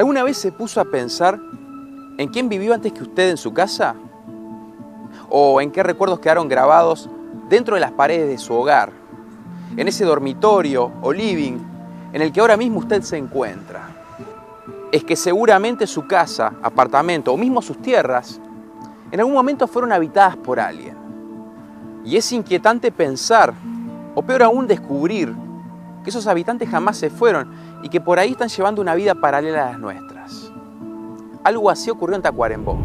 ¿Alguna vez se puso a pensar en quién vivió antes que usted en su casa? ¿O en qué recuerdos quedaron grabados dentro de las paredes de su hogar? En ese dormitorio o living en el que ahora mismo usted se encuentra. Es que seguramente su casa, apartamento o mismo sus tierras en algún momento fueron habitadas por alguien. Y es inquietante pensar, o peor aún descubrir, que esos habitantes jamás se fueron y que por ahí están llevando una vida paralela a las nuestras. Algo así ocurrió en Tacuarembó.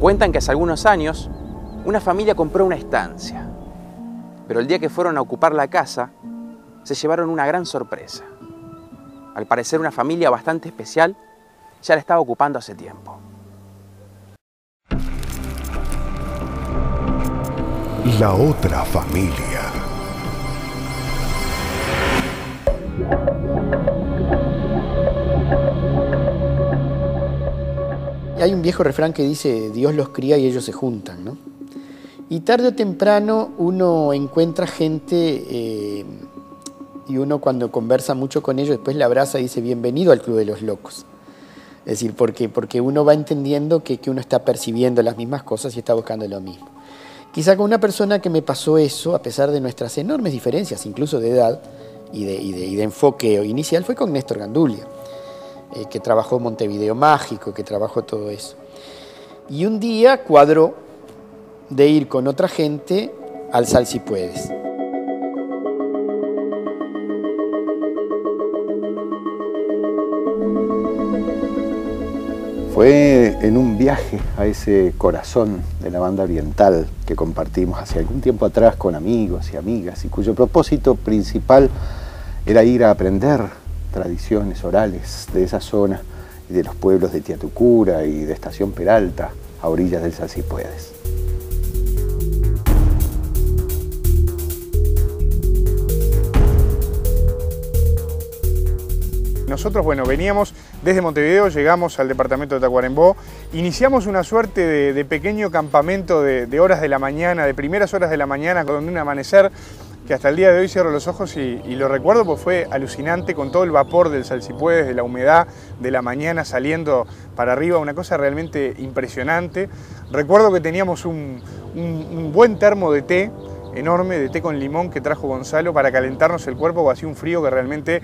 Cuentan que hace algunos años una familia compró una estancia, pero el día que fueron a ocupar la casa se llevaron una gran sorpresa. Al parecer una familia bastante especial ya la estaba ocupando hace tiempo. La otra familia. Hay un viejo refrán que dice, Dios los cría y ellos se juntan, ¿no? Y tarde o temprano uno encuentra gente y uno cuando conversa mucho con ellos después le abraza y dice, bienvenido al Club de los Locos. Es decir, porque uno va entendiendo que uno está percibiendo las mismas cosas y está buscando lo mismo. Quizá con una persona que me pasó eso, a pesar de nuestras enormes diferencias, incluso de edad y de enfoque inicial, fue con Néstor Gandulia, que trabajó Montevideo Mágico, que trabajó todo eso. Y un día cuadró de ir con otra gente al Sal Si Puedes. Fue en un viaje a ese corazón de la banda oriental que compartimos hace algún tiempo atrás con amigos y amigas y cuyo propósito principal era ir a aprender tradiciones orales de esa zona y de los pueblos de Tiatucura y de Estación Peralta a orillas del Sal Si Puedes. Nosotros, bueno, veníamos desde Montevideo, llegamos al departamento de Tacuarembó, iniciamos una suerte de pequeño campamento de horas de la mañana, de primeras horas de la mañana, con un amanecer que hasta el día de hoy cierro los ojos y lo recuerdo porque fue alucinante con todo el vapor del Sal Si Puedes, de la humedad de la mañana saliendo para arriba, una cosa realmente impresionante. Recuerdo que teníamos un buen termo de té, enorme, de té con limón que trajo Gonzalo para calentarnos el cuerpo, porque hacía un frío que realmente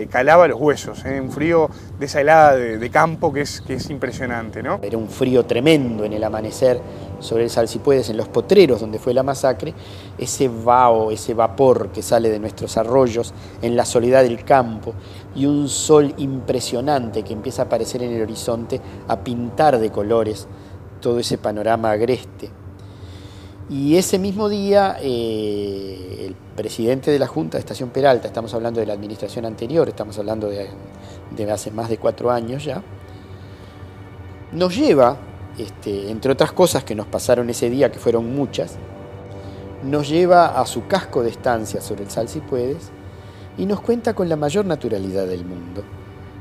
calaba los huesos, un frío de esa helada de campo que es impresionante, ¿no? Era un frío tremendo en el amanecer sobre el Sal Si Puedes, en los potreros donde fue la masacre, ese vaho, ese vapor que sale de nuestros arroyos en la soledad del campo y un sol impresionante que empieza a aparecer en el horizonte a pintar de colores todo ese panorama agreste. Y ese mismo día, el presidente de la Junta de Estación Peralta, estamos hablando de la administración anterior, estamos hablando de hace más de 4 años ya, nos lleva, entre otras cosas que nos pasaron ese día, que fueron muchas, nos lleva a su casco de estancia sobre el Sal Si Puedes y nos cuenta con la mayor naturalidad del mundo,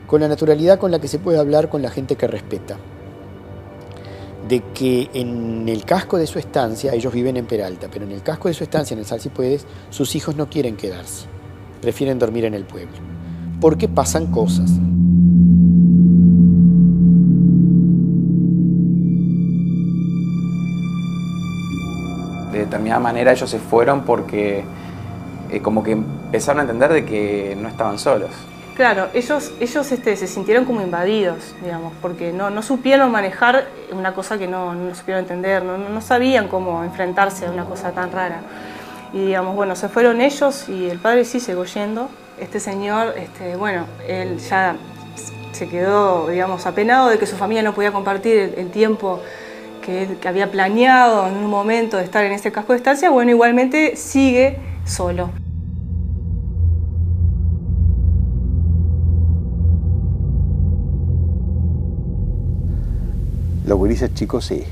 con la naturalidad con la que se puede hablar con la gente que respeta, de que en el casco de su estancia, ellos viven en Peralta, pero en el casco de su estancia, en el Sal Si Puedes, sus hijos no quieren quedarse, prefieren dormir en el pueblo, porque pasan cosas. De determinada manera ellos se fueron porque como que empezaron a entender de que no estaban solos. Claro, ellos se sintieron como invadidos, digamos, porque no supieron manejar una cosa que no supieron entender, no sabían cómo enfrentarse a una cosa tan rara. Y digamos, bueno, se fueron ellos y el padre sí llegó yendo. Este señor, bueno, él ya se quedó, digamos, apenado de que su familia no podía compartir el tiempo que él había planeado en un momento de estar en ese casco de estancia. Bueno, igualmente sigue solo. Los gurises chicos sí,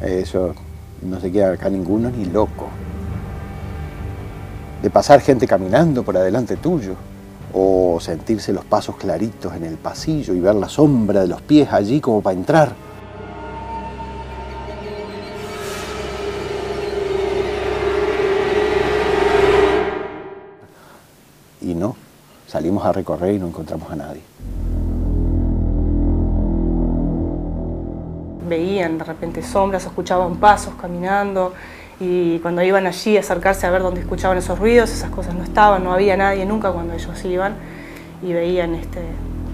eso no se queda acá ninguno ni loco. De pasar gente caminando por adelante tuyo, o sentirse los pasos claritos en el pasillo y ver la sombra de los pies allí como para entrar. Y no, salimos a recorrer y no encontramos a nadie. veían de repente sombras, escuchaban pasos caminando, y cuando iban allí a acercarse a ver dónde escuchaban esos ruidos, esas cosas no estaban, no había nadie nunca cuando ellos iban y veían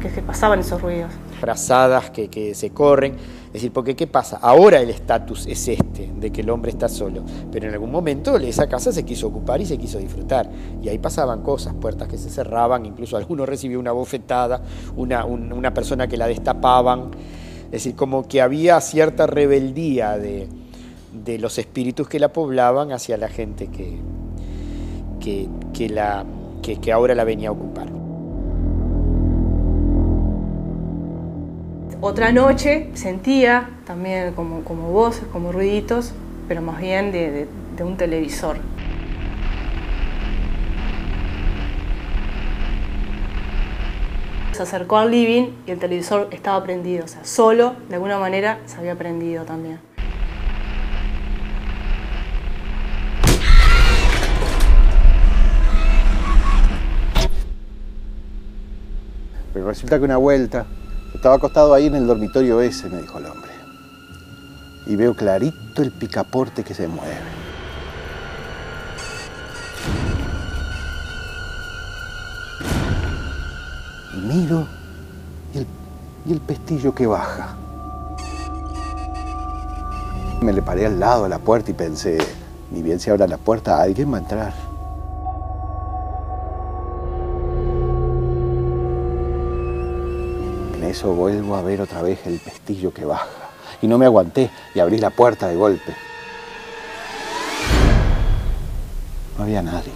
que pasaban esos ruidos. Frazadas que se corren, es decir, porque ¿qué pasa? Ahora el estatus es de que el hombre está solo, pero en algún momento esa casa se quiso ocupar y se quiso disfrutar, y ahí pasaban cosas, puertas que se cerraban, incluso alguno recibió una bofetada, una persona que la destapaban, es decir, como que había cierta rebeldía de los espíritus que la poblaban hacia la gente que ahora la venía a ocupar. Otra noche sentía también como voces, como ruiditos, pero más bien de un televisor. Se acercó al living y el televisor estaba prendido, o sea, solo, de alguna manera, se había prendido también. Pero resulta que una vuelta, estaba acostado ahí en el dormitorio ese, me dijo el hombre. Y veo clarito el picaporte que se mueve. Y miro y el pestillo que baja. Me le paré al lado de la puerta y pensé, ni bien se abra la puerta, alguien va a entrar. En eso vuelvo a ver otra vez el pestillo que baja. Y no me aguanté y abrí la puerta de golpe. No había nadie.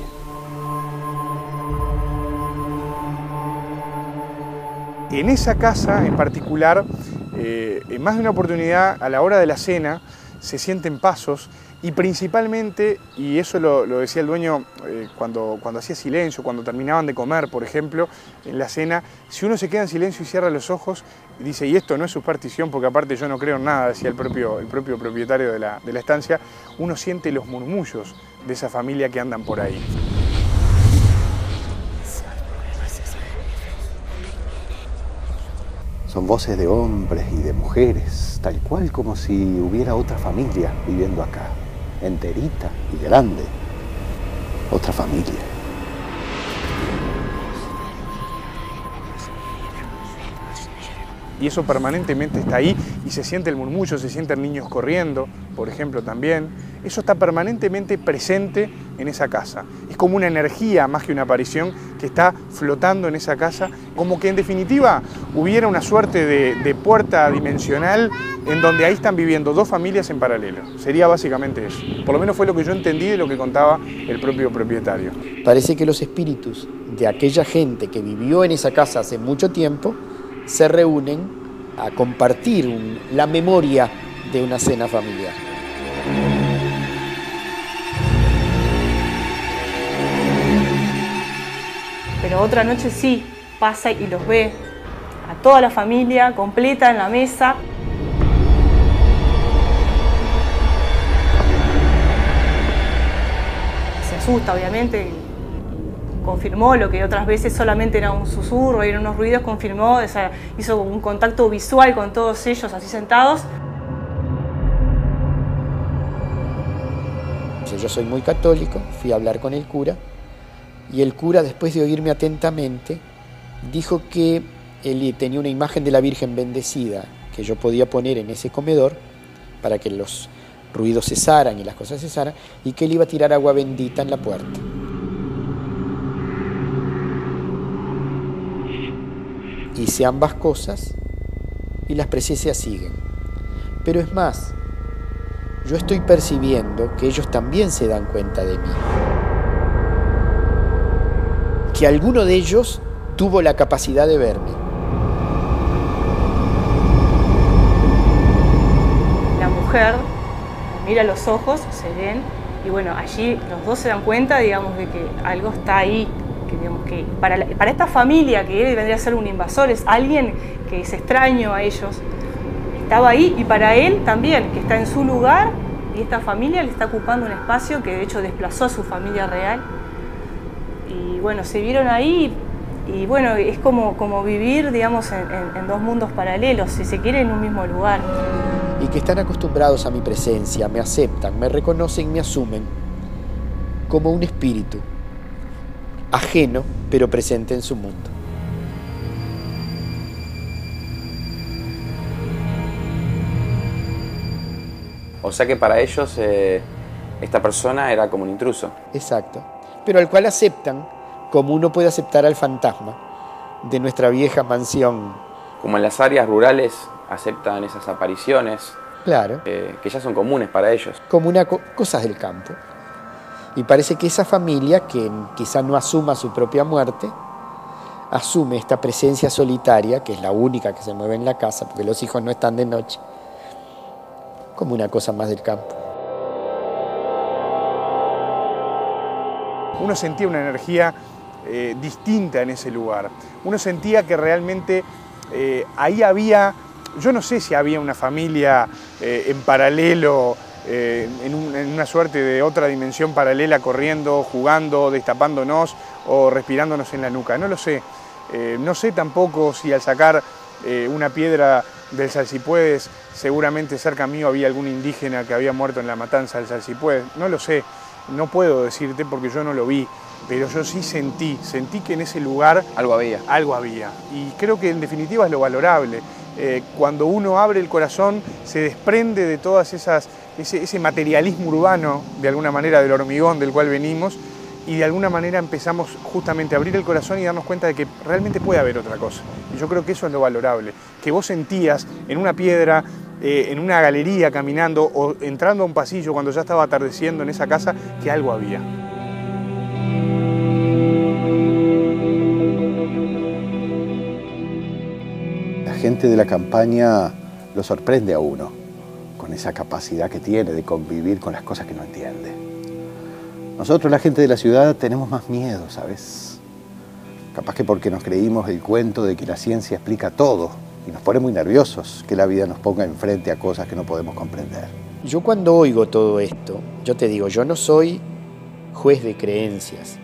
En esa casa en particular, en más de una oportunidad, a la hora de la cena, se sienten pasos y principalmente, y eso lo decía el dueño cuando hacía silencio, cuando terminaban de comer, por ejemplo, en la cena, si uno se queda en silencio y cierra los ojos, y dice, y esto no es superstición, porque aparte yo no creo en nada, decía el propio propietario de la estancia, uno siente los murmullos de esa familia que andan por ahí. Son voces de hombres y de mujeres, tal cual como si hubiera otra familia viviendo acá, enterita y grande. Otra familia. Y eso permanentemente está ahí y se siente el murmullo, se sienten niños corriendo, por ejemplo, también. Eso está permanentemente presente en esa casa. Es como una energía más que una aparición que está flotando en esa casa, como que en definitiva hubiera una suerte de puerta dimensional en donde ahí están viviendo dos familias en paralelo. Sería básicamente eso. Por lo menos fue lo que yo entendí de lo que contaba el propio propietario. Parece que los espíritus de aquella gente que vivió en esa casa hace mucho tiempo se reúnen a compartir la memoria de una cena familiar. Pero otra noche sí, pasa y los ve a toda la familia completa en la mesa. Se asusta, obviamente. Confirmó lo que otras veces solamente era un susurro, eran unos ruidos, confirmó, o sea, hizo un contacto visual con todos ellos así sentados. Yo soy muy católico, fui a hablar con el cura y el cura, después de oírme atentamente, dijo que él tenía una imagen de la Virgen bendecida que yo podía poner en ese comedor para que los ruidos cesaran y las cosas cesaran, y que él iba a tirar agua bendita en la puerta. Hice ambas cosas y las presencias siguen. Pero es más, yo estoy percibiendo que ellos también se dan cuenta de mí. Que alguno de ellos tuvo la capacidad de verme. La mujer mira los ojos, se ven, y bueno, allí los dos se dan cuenta, digamos, de que algo está ahí. Que, digamos, que para esta familia, que él vendría a ser un invasor, es alguien que es extraño a ellos, estaba ahí, y para él también, que está en su lugar, y esta familia le está ocupando un espacio que de hecho desplazó a su familia real. Y bueno, se vieron ahí, y bueno, es como vivir, digamos, en dos mundos paralelos, si se quiere, en un mismo lugar. y que están acostumbrados a mi presencia, me aceptan, me reconocen, me asumen como un espíritu ajeno pero presente en su mundo. O sea que para ellos esta persona era como un intruso. Exacto, pero al cual aceptan como uno puede aceptar al fantasma de nuestra vieja mansión. Como en las áreas rurales aceptan esas apariciones, Claro, que ya son comunes para ellos. como cosas del campo. Y parece que esa familia, que quizá no asuma su propia muerte, asume esta presencia solitaria, que es la única que se mueve en la casa, porque los hijos no están de noche, como una cosa más del campo. Uno sentía una energía distinta en ese lugar. Uno sentía que realmente ahí había, yo no sé si había una familia en paralelo, en una suerte de otra dimensión paralela, corriendo, jugando, destapándonos o respirándonos en la nuca. No lo sé. No sé tampoco si al sacar una piedra del Salsipuedes, seguramente cerca mío había algún indígena que había muerto en la matanza del Salsipuedes. No lo sé. No puedo decirte porque yo no lo vi, pero yo sí sentí que en ese lugar Algo había. algo había. Y creo que en definitiva es lo valorable. Cuando uno abre el corazón se desprende de todas ese materialismo urbano, de alguna manera del hormigón del cual venimos, y de alguna manera empezamos justamente a abrir el corazón y darnos cuenta de que realmente puede haber otra cosa. Y yo creo que eso es lo valorable, que vos sentías en una piedra, en una galería caminando o entrando a un pasillo cuando ya estaba atardeciendo en esa casa, que algo había. La gente de la campaña lo sorprende a uno con esa capacidad que tiene de convivir con las cosas que no entiende. Nosotros, la gente de la ciudad, tenemos más miedo, ¿sabes? Capaz que porque nos creímos el cuento de que la ciencia explica todo y nos pone muy nerviosos que la vida nos ponga enfrente a cosas que no podemos comprender. Yo cuando oigo todo esto, yo te digo, yo no soy juez de creencias,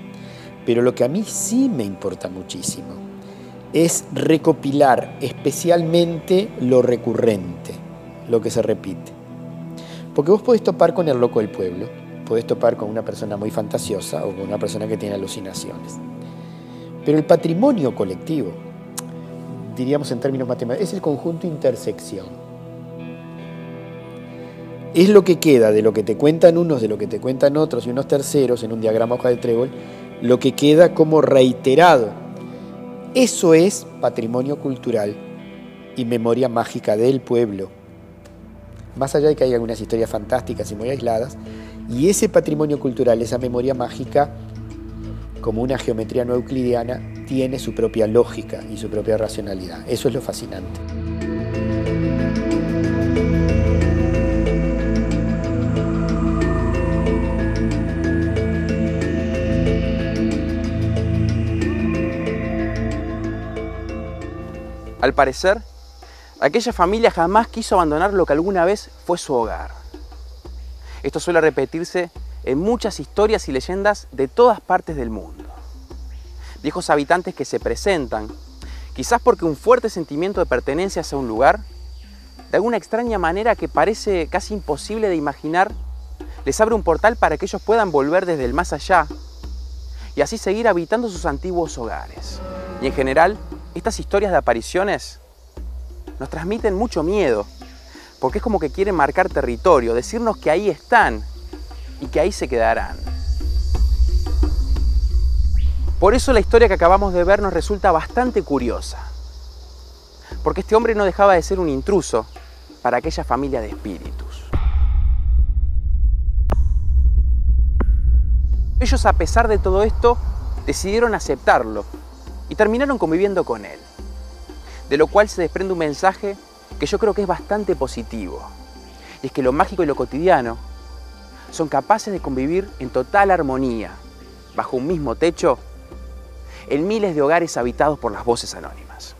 pero lo que a mí sí me importa muchísimo es recopilar especialmente lo recurrente, lo que se repite. Porque vos podés topar con el loco del pueblo, podés topar con una persona muy fantasiosa o con una persona que tiene alucinaciones. Pero el patrimonio colectivo, diríamos en términos matemáticos, es el conjunto intersección. Es lo que queda de lo que te cuentan unos, de lo que te cuentan otros y unos terceros en un diagrama hoja de trébol, lo que queda como reiterado. Eso es patrimonio cultural y memoria mágica del pueblo. Más allá de que hay algunas historias fantásticas y muy aisladas, y ese patrimonio cultural, esa memoria mágica, como una geometría no euclidiana, tiene su propia lógica y su propia racionalidad. Eso es lo fascinante. Al parecer, aquella familia jamás quiso abandonar lo que alguna vez fue su hogar. Esto suele repetirse en muchas historias y leyendas de todas partes del mundo. Viejos habitantes que se presentan, quizás porque un fuerte sentimiento de pertenencia hacia un lugar, de alguna extraña manera que parece casi imposible de imaginar, les abre un portal para que ellos puedan volver desde el más allá y así seguir habitando sus antiguos hogares. Y en general, estas historias de apariciones nos transmiten mucho miedo, porque es como que quieren marcar territorio, decirnos que ahí están y que ahí se quedarán. Por eso la historia que acabamos de ver nos resulta bastante curiosa, porque este hombre no dejaba de ser un intruso para aquella familia de espíritus. Ellos, a pesar de todo esto, decidieron aceptarlo y terminaron conviviendo con él, de lo cual se desprende un mensaje que yo creo que es bastante positivo, y es que lo mágico y lo cotidiano son capaces de convivir en total armonía, bajo un mismo techo, en miles de hogares habitados por las voces anónimas.